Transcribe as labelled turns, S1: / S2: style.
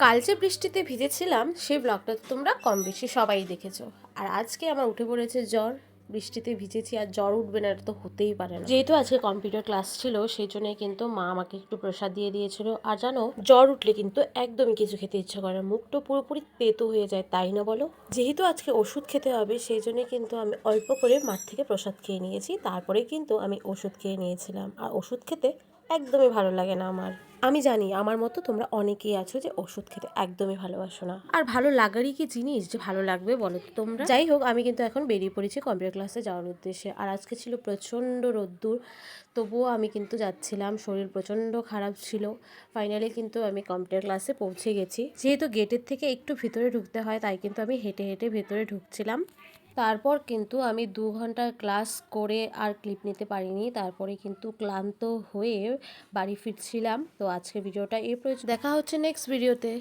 S1: কাল যে বৃষ্টিতে ভিজেছিলাম সেই ব্লগটা তো তোমরা কম বেশি সবাই দেখেছো। আর আজকে আমার উঠে পড়েছে জ্বর। বৃষ্টিতে ভিজেছি আর জ্বর উঠবে না, এটা তো হতেই পারে না। যেহেতু আজকে কম্পিউটার ক্লাস ছিল সেই জন্যই কিন্তু মা আমাকে একটু প্রসাদ দিয়ে দিয়েছিল। আর জানো, জ্বর উঠলে কিন্তু একদমই কিছু খেতে ইচ্ছা করে না, মুখটা পুরোপুরি তেতো হয়ে যায়, তাই না বলো? যেহেতু আজকে ওষুধ খেতে হবে সেই জন্যই কিন্তু আমি অল্প করে মার থেকে প্রসাদ খেয়ে নিয়েছি, তারপরে কিন্তু আমি ওষুধ খেয়ে নিয়েছিলাম। আর ওষুধ খেতে একদমই ভালো লাগে না আমার। আমি জানি আমার মতো তোমরা অনেকেই আছো যে ওষুধ খেতে একদমই ভালোবাসো না। আর ভালো লাগারই কি জিনিস যে ভালো লাগবে বলো তো তোমরা? যাই হোক, আমি কিন্তু এখন বেরিয়ে পড়েছি কম্পিউটার ক্লাসে যাওয়ার উদ্দেশ্যে। আর আজকে ছিল প্রচণ্ড রোদ্দুর, তবুও আমি কিন্তু যাচ্ছিলাম, শরীর প্রচণ্ড খারাপ ছিল। ফাইনালি কিন্তু আমি কম্পিউটার ক্লাসে পৌঁছে গেছি। যেহেতু গেটের থেকে একটু ভিতরে ঢুকতে হয় তাই কিন্তু আমি হেঁটে হেঁটে ভেতরে ঢুকছিলাম। তারপর কিন্তু আমি 2 ঘন্টার ক্লাস করে আর ক্লিপ নিতে পারিনি, তারপরে কিন্তু ক্লান্ত হয়ে বাড়ি ফিরছিলাম। তো আজকের ভিডিওটা এই পর্যন্ত, দেখা হচ্ছে নেক্সট ভিডিওতে।